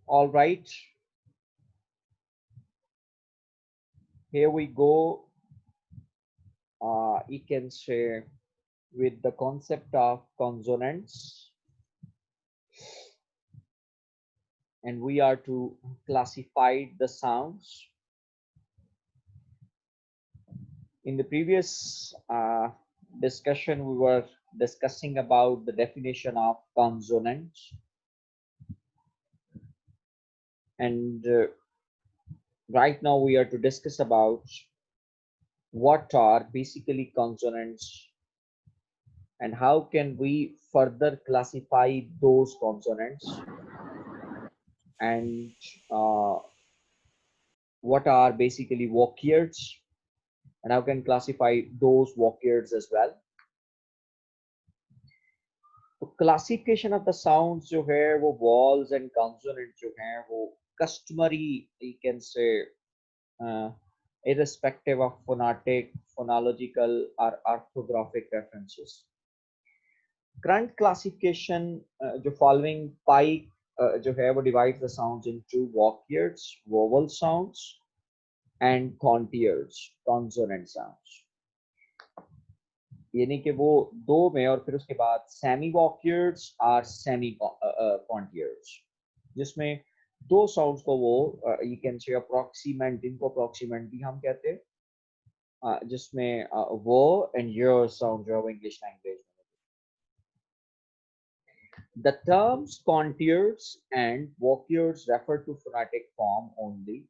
All right, here we go. You can say with the concept of consonants, and we are to classify the sounds. In the previous discussion, we were discussing about the definition of consonants, and right now we are to discuss about what are basically consonants and how can we further classify those consonants, and uh, what are basically vocaliers and how can classify those vocaliers as well. तो classification of the sounds जो है वो walls and consonant जो है वो customary you can से irrespective of phonetic, phonological or orthographic references. Current classification जो following pie जो है वो divides the sounds into vocaliers, vowel sounds and contours, consonant sounds. यानी कि वो दो में और फिर उसके बाद सेमी वॉक्यर्स और सेमी कॉन्टियर्स, जिसमें दो साउंड्स को वो यू कैन से अप्रोक्सीमेंट, इनको अप्रोक्सीमेंट भी हम कहते हैं, जिसमें वो एंड योर साउंड जो है इंग्लिश लैंग्वेज में. The terms contours and vocaliers refer to phonetic form only.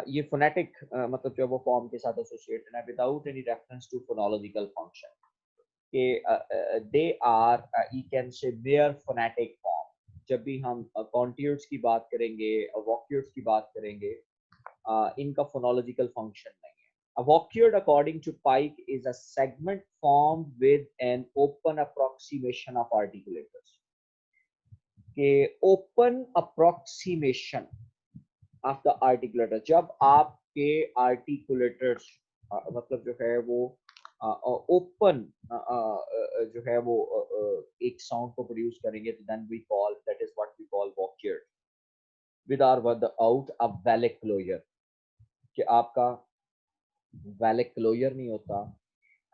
ये phonetic मतलब जो वो फॉर्म के साथ एसोसिएटेड है without any reference to phonological function. कि they are you can say mere phonetic form. जब भी हम कॉन्टियर्स की बात करेंगे, वॉक्यूर्स की बात करेंगे, इनका फोनोलॉजिकल फंक्शन नहीं है. A vocule, according to Pike, is a segment formed with an open approximation of articulators. कि open approximation of the articulator, जब आपके articulators मतलब जो है वो ओपन जो है वो एक साउंड को प्रोड्यूस करेंगे, तो then we call, that is what we call vocoid with or without a valid closure. कि आपका वैलिड क्लोजर नहीं होता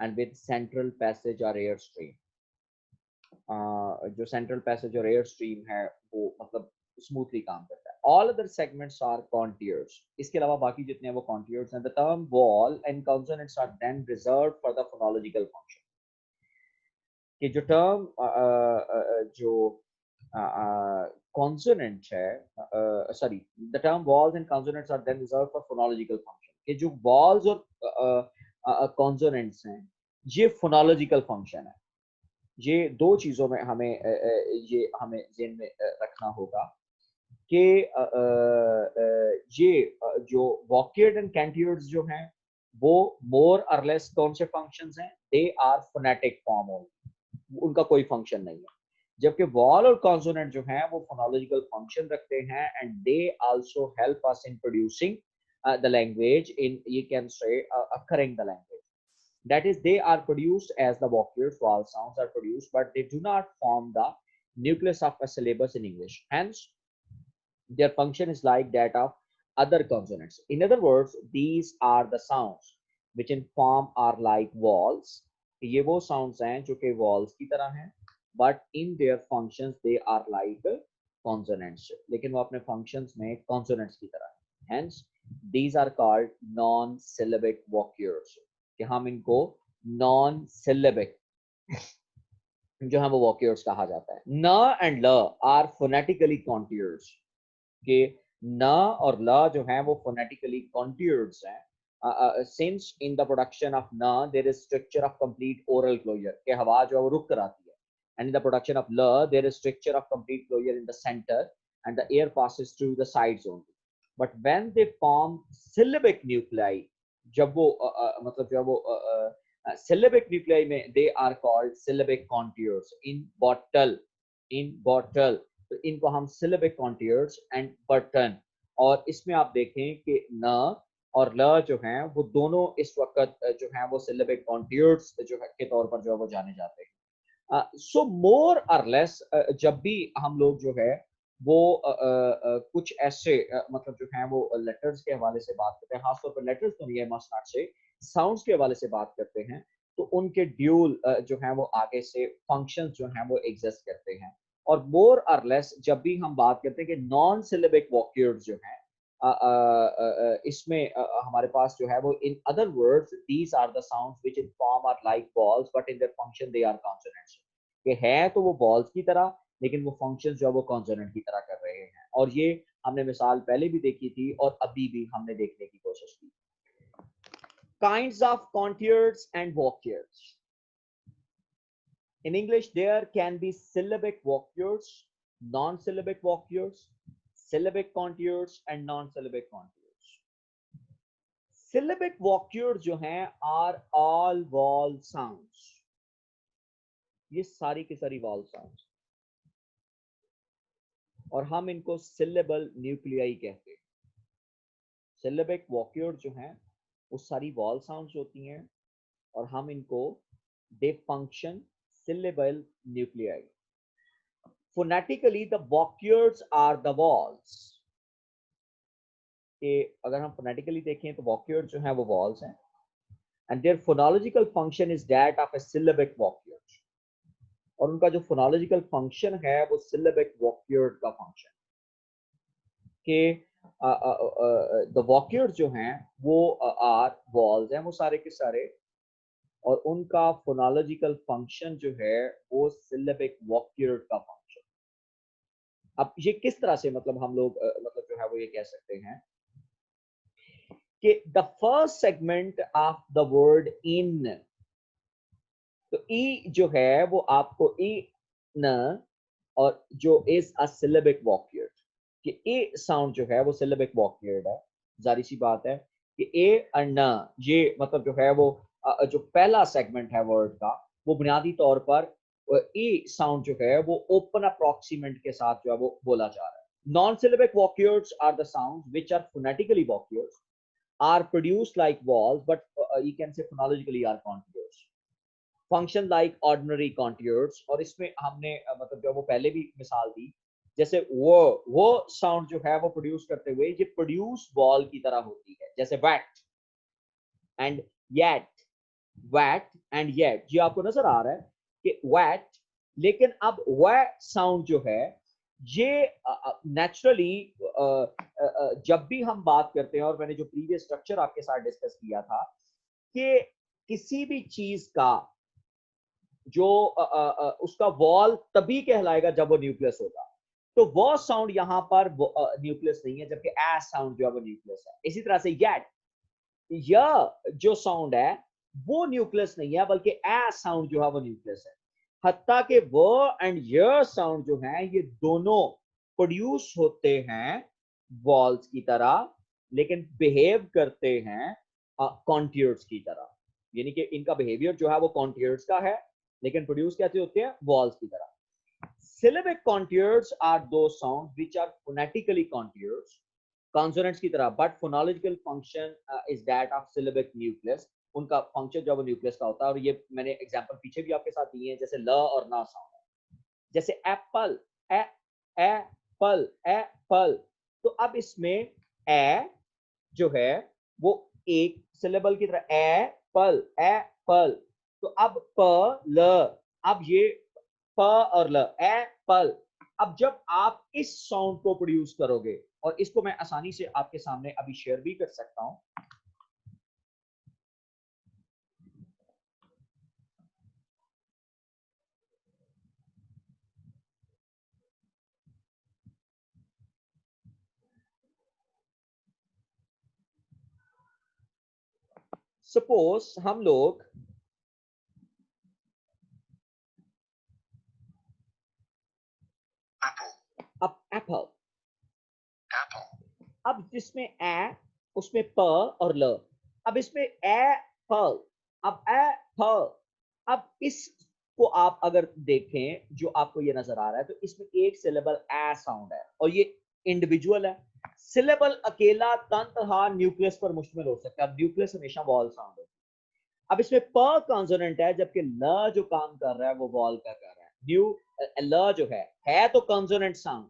एंड विद सेंट्रल पैसेज और एयर स्ट्रीम. जो सेंट्रल पैसेज और एयर स्ट्रीम है वो मतलब स्मूथली काम करता है. All other segments are contours. इसके अलावा बाकी जितने हैं वो contours हैं. The term vowel and consonants are then reserved for the phonological function. कि जो term जो consonant है, sorry, the term vowels and consonants are then reserved for phonological function. कि जो vowels और consonants हैं ये phonological function है. ये दो चीजों में हमें ये हमें ज़हन में रखना होगा कि ये जो वॉक्यूर्ड एंड कैंटियर्स जो हैं वो मोर और लेस कौन से फंक्शंस हैं? They are phonetic form only, उनका कोई फंक्शन नहीं है. जबकि वॉल और कॉन्सोनेंट जो हैं वो फोनोलॉजिकल फंक्शन रखते हैं and they also help us in producing the language, in you can से occurring the language. That is, they are produced as the vocaliers, vowel sounds are produced, but they do not form the nucleus of a syllabus in English. Hence, their function is like that of other consonants. In other words, these are the sounds which in form are like vowels. ये वो sounds हैं जो कि vowels की तरह हैं, but in their functions they are like consonants. लेकिन वो अपने functions में consonants की तरह हैं. Hence, these are called non-syllabic vocaliers. कि हम इनको नॉन सिलेबिक जो है वो वॉक्यूर्स कहा जाता है. न एंड ल आर फोनेटिकली कॉन्ट्यूर्स. कि न और ल जो है वो फोनेटिकली कॉन्ट्यूर्स हैं. Since in the production of N there is stricture of complete oral closure, कि हवा जो है वो रुक कर आती है. And in the production of L there is stricture of complete closure in the centre and the air passes through the sides only. But when they form syllabic nuclei, जब वो मतलब जब वो syllabic nuclei में they are called syllabic contours. in bottle तो इनको हम syllabic contours and button. और इसमें आप देखें कि न और ल जो हैं वो दोनों इस वक्त जो हैं वो syllabic contours जो है के तौर पर जो है वो जाने जाते हैं. So more or less जब भी हम लोग जो है वो कुछ ऐसे मतलब जो है वो लेटर्स के हवाले से बात करते हैं, खासतौर पर लेटर्स तो नहीं है, मस्ट नॉट से साउंड्स के हवाले से बात करते हैं, तो उनके ड्यूल जो है वो आगे से फंक्शंस जो हैं वो एग्जिस्ट करते हैं। और मोर और लेस जब भी हम बात करते हैं कि नॉन सिलेबिक वॉक्यूर्ड्स जो हैं इसमें हमारे पास जो है वो in other words these are the sounds which in form are like vowels but in their function they are consonants. कि है तो वो बॉल्स की तरह, लेकिन वो फंक्शन जो है वो कॉन्सोनेंट की तरह कर रहे हैं। और ये हमने मिसाल पहले भी देखी थी और अभी भी हमने देखने की कोशिश की। Kinds of contoids and vocoids. In English, there can be syllabic vocures, non-syllabic vocures, syllabic contours, and non-syllabic contours. Syllabic vocures जो हैं are all vowel sounds. ये सारी की सारी vowel sounds और हम इनको syllable nuclei कहते हैं। Syllabic vocures जो हैं वो सारी vowel sounds होती हैं और हम इनको they function syllable nuclei. Phonetically, the vocures are the vowels. कि अगर हम फोनेटिकली देखें तो वॉक्यूर्ड जो है वो वॉल्स हैं and their phonological function is that of a syllabic vocoid. और उनका जो फोनोलॉजिकल फंक्शन है वो सिलेबिक वॉक्यूर्ड का फंक्शन कि द वॉक्यूर्ड जो हैं वो आर वॉल्स हैं वो सारे के सारे, और उनका फोनोलॉजिकल फंक्शन जो है वो सिलेबिक वॉक्यूर्ड का फंक्शन। अब ये किस तरह से मतलब हम लोग मतलब जो है वो ये कह सकते हैं कि the first segment of the word in, तो ई जो है वो आपको ई न और जो इज अ सिलेबिक वॉक्यूर्ड कि ए साउंड जो है वो सिलेबिक वॉक्यूर्ड है। जारी सी बात है कि ए और न ये मतलब जो है वो जो पहला सेगमेंट है वर्ड का वो बुनियादी तौर पर ई साउंड जो है वो ओपन अप्रॉक्सीमेंट के साथ जो है वो बोला जा रहा है। Non syllabic vocoids are the sounds which are phonetically vocoids are produced like vowels, but you can say phonologically are contours. Function like ordinary contours, और इसमें हमने मतलब जो वो पहले भी मिसाल दी, जैसे वो साउंड जो है वो प्रोड्यूस करते हुए ये प्रोड्यूस वॉल की तरह होती है, जैसे wet and yet, wet and yet. ये आपको नजर आ रहा है कि वैट, लेकिन अब वह साउंड जो है ये नेचुरली जब भी हम बात करते हैं, और मैंने जो प्रीवियस स्ट्रक्चर आपके साथ डिस्कस किया था कि किसी भी चीज का जो उसका वॉल तभी कहलाएगा जब वो न्यूक्लियस होगा, तो वो साउंड यहां पर न्यूक्लियस नहीं है, जबकि एस साउंड जो है वो न्यूक्लियस है। इसी तरह से येट, यह जो साउंड है वो न्यूक्लियस नहीं है, बल्कि एस साउंड जो है वो न्यूक्लियस है। हत्ता के वो एंड य साउंड जो है ये दोनों प्रोड्यूस होते हैं वॉल्स की तरह, लेकिन बिहेव करते हैं कॉन्टियर्स की तरह। यानी कि इनका बिहेवियर जो है वो कॉन्टियर्स का है, लेकिन प्रोड्यूस कैसे होते हैं? वॉल्स की तरह। Syllabic contours are those sounds which are phonetically contours, consonants की तरह, but phonological function is that of syllabic nucleus. उनका फंक्शन जो है वो न्यूक्लियस का होता है, और ये मैंने एग्जांपल पीछे भी आपके साथ दिए हैं, जैसे ल और ना साउंड है, जैसे एप्पल, ए एप्पल, एप्पल। तो अब इसमें ए जो है वो एक सिलेबल की तरह एप्पल, एप्पल। तो अब प ल, अब ये प और ल, एप्पल। अब जब आप इस साउंड को प्रोड्यूस करोगे, और इसको मैं आसानी से आपके सामने अभी शेयर भी कर सकता हूं। सपोज हम लोग अब एप्पल, अब जिसमें ए उसमें प और ल, अब इसमें एप्पल, अब एप्पल। अब इसको आप अगर देखें जो आपको ये नजर आ रहा है, तो इसमें एक सिलेबल ए साउंड है और ये इंडिविजुअल है। सिलेबल अकेला तंतहा न्यूक्लियस पर मुश्तमिल हो सकता है, न्यूक्लियस हमेशा वॉल साउंड है। अब इसमें प कॉन्सोनेंट है, जबकि ल जो काम कर रहा है वो वॉल का कर रहा है। न्यू ल जो है तो कॉन्सोनेंट साउंड,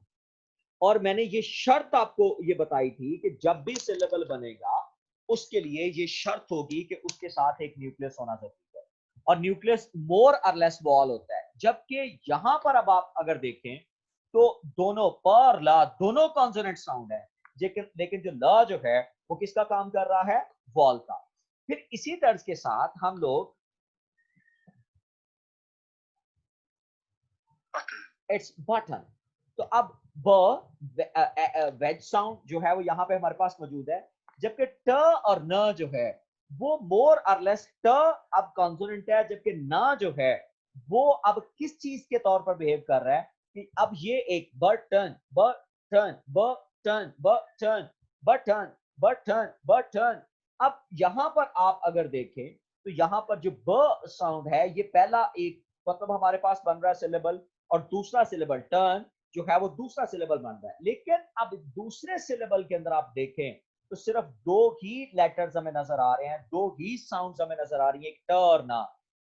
और मैंने ये शर्त आपको ये बताई थी कि जब भी सिलेबल बनेगा उसके लिए ये शर्त होगी कि उसके साथ एक न्यूक्लियस होना जरूरी है, और न्यूक्लियस मोर और लेस वॉल होता है। जबकि यहां पर अब आप अगर देखें तो दोनों पर ला दोनों कॉन्सोनेंट साउंड है, लेकिन लेकिन जो ल जो है वो किसका काम कर रहा है, वॉल का। फिर इसी तर्ज के साथ हम लोग इट्स बटन, तो अब वेज साउंड जो है वो यहां पे हमारे पास मौजूद है, जबकि ट और न जो है वो मोर और लेस ट अब कॉन्सोनेंट है, जबकि न जो है वो अब किस चीज के तौर पर बिहेव कर रहा है कि अब ये एक button button button button button button button. अब यहां पर आप अगर देखें तो यहां पर जो ब साउंड है ये पहला एक मतलब हमारे पास बन रहा है सिलेबल, और दूसरा सिलेबल टर्न जो है वो दूसरा सिलेबल बन रहा है। लेकिन अब दूसरे सिलेबल के अंदर आप देखें तो सिर्फ दो ही लेटर्स हमें नजर आ रहे हैं, दो ही साउंड्स हमें नजर आ रही है, एक ट और ना।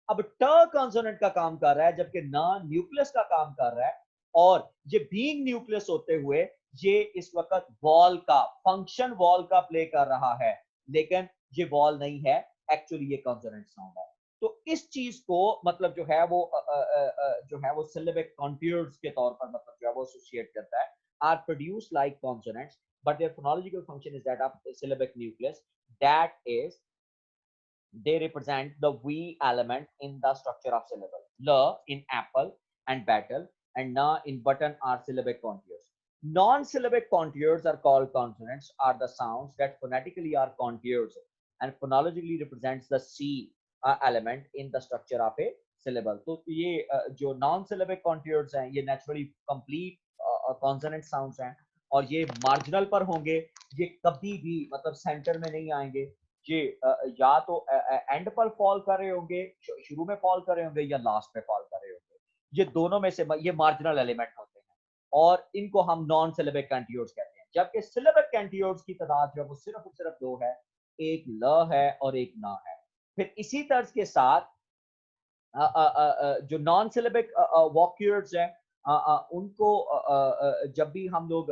अब ट कॉन्सोनेंट का काम कर रहा है जबकि ना न्यूक्लियस का काम कर रहा है, और ये बीइंग न्यूक्लियस होते हुए ये इस वक्त वॉल का फंक्शन वॉल का प्ले कर रहा है, लेकिन ये वॉल नहीं है, एक्चुअली ये कॉन्सोनेंट साउंड है। तो इस चीज को मतलब जो है वो जो है वो सिलेबिक कॉन्ट्यूर्स के तौर पर मतलब जो है वो एसोसिएट करता है, are produce like consonants but their phonological function is that of the syllabic nucleus, that is they represent the V element in the structure of syllable. L in apple and battle and na in button are syllabic contours. Non-syllabic contours are called consonants, are the sounds that phonetically are contours and phonologically represents the C element in the structure of a syllable. तो ये जो non-syllabic contours हैं ये naturally complete consonant sounds हैं, और ये marginal पर होंगे, ये कभी भी मतलब सेंटर में नहीं आएंगे, ये या तो एंड पर फॉल कर रहे होंगे, शुरू में फॉल कर रहे होंगे, या लास्ट में फॉल कर रहे होंगे। ये दोनों में से ये मार्जिनल एलिमेंट होते हैं, और इनको हम नॉन सिलेबिक कैंटियोर्स कहते हैं। जबकि सिलेबिक कैंटियोर्स की तादाद जो है वो सिर्फ और सिर्फ दो है, एक ल है और एक ना है। फिर इसी तर्ज के साथ जो नॉन सिलेबिक वॉक्यूर्स हैं उनको जब भी हम लोग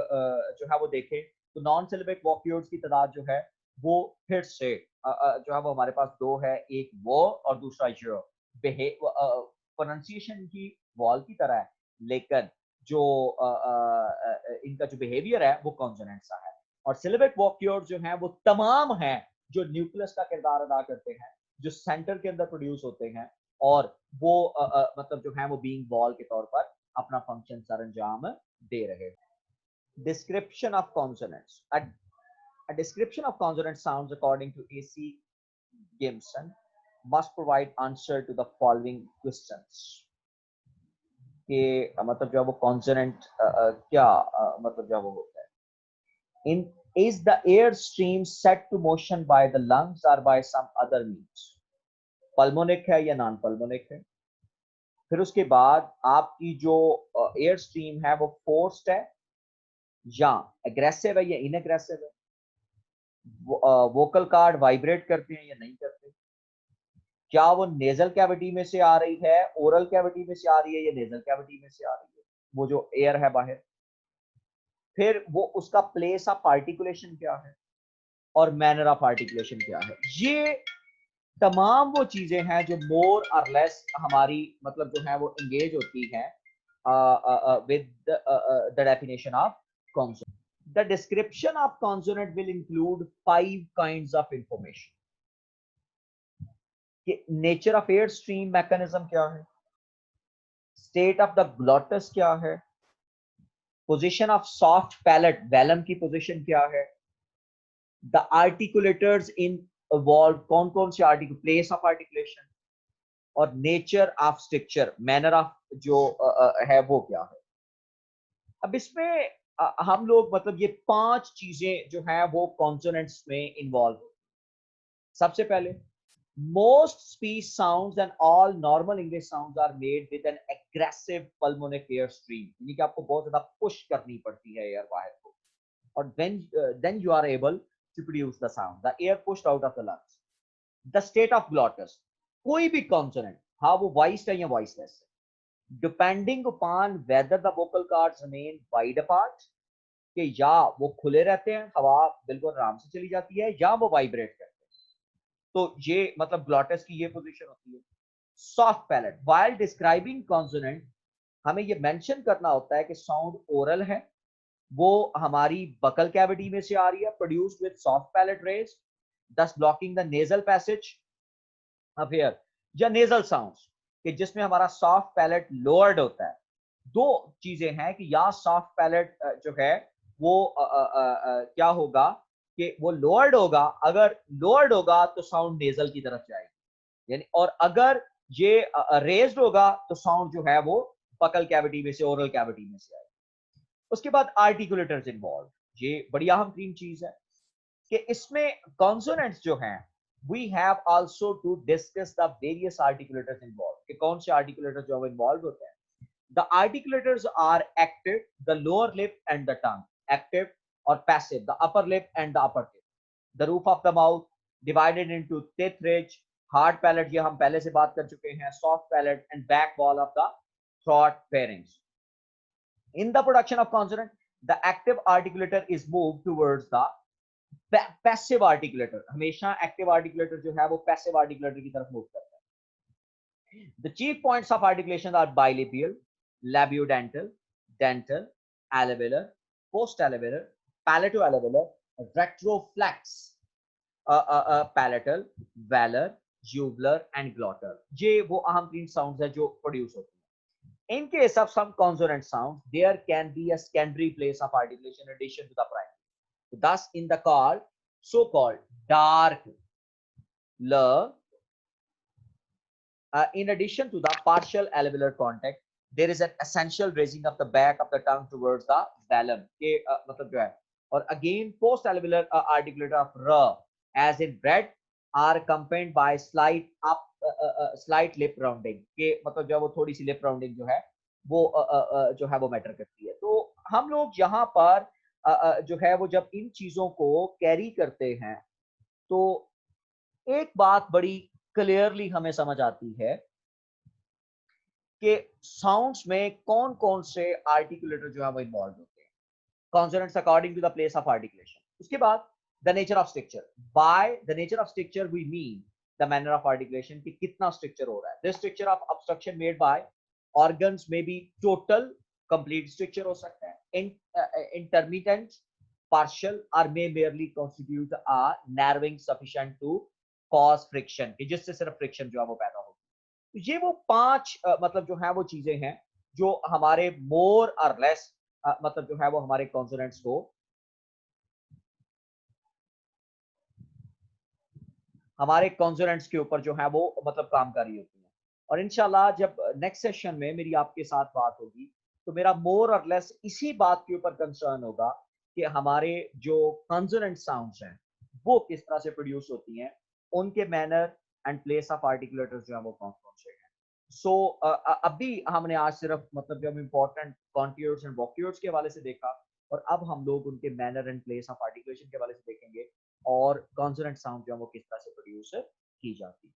जो है वो देखें तो नॉन सिलेबिक वॉक्यूर्स की तादाद जो है वो फिर से जो है वो हमारे पास दो है, एक वो और दूसरा यो। प्रोनाउंसिएशन की वॉल की तरह है, लेकिन जो इनका जो बिहेवियर है वो कॉन्सोनेंट सा है। और सिलेबिक वॉक्यूर्स जो हैं वो तमाम हैं जो न्यूक्लियस का किरदार अदा करते हैं, जो सेंटर के अंदर प्रोड्यूस होते हैं, और वो मतलब जो है वो बीइंग बॉल के तौर पर अपना फंक्शन सर अंजाम दे रहे हैं। Description of consonants, a description of consonant sounds according to AC Gimson must provide answer to the following questions कि मतलब जो वो कॉन्सोनेंट क्या मतलब जो वो होता है। इन is the air stream set to motion by the lungs or by some other means, pulmonic है या नॉन पल्मोनिक है। फिर उसके बाद आपकी जो एयर स्ट्रीम है वो फोर्स्ड है या एग्रेसिव है या इनएग्रेसिव है, वोकल कार्ड वाइब्रेट करते हैं या नहीं करते, क्या वो नेजल कैविटी में से आ रही है, ओरल कैविटी में से आ रही है या नेजल कैविटी में से आ रही है, वो जो एयर है बाहर। फिर वो उसका प्लेस ऑफ आर्टिकुलेशन क्या है और मैनर ऑफ आर्टिकुलेशन क्या है। ये तमाम वो चीजें हैं जो मोर और लेस हमारी मतलब जो है वो एंगेज होती हैं with the definition of consonant. The description of consonant will include 5 kinds of information. कि nature of air stream mechanism क्या है, state of the glottis क्या है, position of soft palate velum की position क्या है, the articulators in evolved कौन-कौन से articulate place of articulation, और nature of structure manner of जो है वो क्या है। अब इसमें हम लोग मतलब ये 5 चीजें जो हैं वो कॉन्सोनेंट्स में इन्वॉल्व। सबसे पहले most speech sounds and all normal English sounds are made with an aggressive pulmonic air stream, यानी कि आपको बहुत ज्यादा पुश करनी पड़ती है एयर बाहर को, और then you are able to produce the sound, the air pushed out of the lungs. The state of glottis, कोई भी कॉन्सोनेंट हाँ वो वॉइस्ड है या वॉइसलेस है, depending upon whether the vocal cords remain wide apart कि या वो खुले रहते हैं, हवा बिल्कुल आराम से चली जाती है, या वो वाइब्रेट करते हैं। तो ये मतलब ग्लॉटिस की ये पोजीशन होती है। Soft palate, while describing consonant हमें ये मेंशन करना होता है कि साउंड ओरल है, वो हमारी बकल कैविटी में से आ रही है, produced with soft palate raise, thus blocking the nasal passage of air, या नेजल साउंड्स कि जिसमें हमारा सॉफ्ट पैलेट लोअर्ड होता है। दो चीजें हैं कि या सॉफ्ट पैलेट जो है वो क्या होगा कि वो लोअर्ड होगा, अगर लोअर्ड होगा तो साउंड नेजल की तरफ जाएगी, यानी और अगर ये रेज्ड होगा तो साउंड जो है वो बकल कैविटी में से, ओरल कैविटी में से आएगी। उसके बाद आर्टिकुलेटर्स इन्वॉल्व, ये बड़ी अहम तीन चीज है कि इसमें कॉन्सोनेंट्स जो हैं, we have also to discuss the various articulators involve, कि कौन से आर्टिकुलेटर्स जो इन्वॉल्व होते हैं। The articulators are active, the lower lip and the tongue, active और passive, the upper lip and the upper tip, the roof of the mouth divided into teeth ridge, hard palate, ये हम पहले से बात कर चुके हैं, soft palate and back wall of the throat pharynx. In the production of consonant, the active articulator is moved towards the passive articulator, हमेशा active articulator जो है वो पैसिव आर्टिकुलेटर की तरफ मूव करता है। The chief points of articulation are bilabial, labiodental, dental, alveolar, post alveolar, palato alveolar, retroflex, palatal, velar, uvular and glottal. ये वो अहम तीन साउंड्स है जो प्रोड्यूस होती है। In case of some consonant sounds, there can be a secondary place of articulation in addition to the primary. Thus, in the so-called dark L, in addition to the partial alveolar contact, there is an essential raising of the back of the tongue towards the velum. के मतलब जो है, और again post alveolar articulator of R, as in bread, are accompanied by slight lip rounding. के मतलब जो है वो थोड़ी सी lip rounding जो है वो जो है वो मैटर करती है। तो हम लोग यहाँ पर जो है वो जब इन चीजों को कैरी करते हैं तो एक बात बड़ी क्लियरली हमें समझ आती है कि साउंड्स में कौन कौन से आर्टिकुलेटर जो है वो इन्वॉल्व होते हैं, consonants according to the place of articulation. उसके बाद the nature of structure, by the nature of structure we mean the manner of articulation, कि कितना स्ट्रक्चर हो रहा है। This structure of obstruction made by organs में भी टोटल कंप्लीट स्ट्रक्चर हो सकता है, intermittent, partial, or may merely constitute a narrowing sufficient to cause friction, कि जिससे सिर्फ फ्रिक्शन जो है वो पैदा हो। तो ये वो पांच मतलब जो है वो चीजें हैं जो हमारे मोर और लेस मतलब जो है वो हमारे कॉन्सोनेंट्स को हमारे कॉन्सोनेंट्स के ऊपर जो है वो मतलब कामकारी होती है। और इंशाल्लाह जब नेक्स्ट सेशन में मेरी आपके साथ बात होगी तो मेरा मोर और लेस इसी बात के ऊपर कंसर्न होगा कि हमारे जो कॉन्सोनेंट साउंड्स हैं वो किस तरह से प्रोड्यूस होती हैं, उनके manner and place of articulators जो है वो कौन कौन से हैं। सो अभी हमने आज सिर्फ मतलब जो हम इंपॉर्टेंट कॉन्ट्यूर्स एंड वॉक्यूर्स के हवाले से देखा, और अब हम लोग उनके manner and place of articulation के हवाले से देखेंगे और कॉन्सोनेंट साउंड जो है वो किस तरह से प्रोड्यूस की जाती है।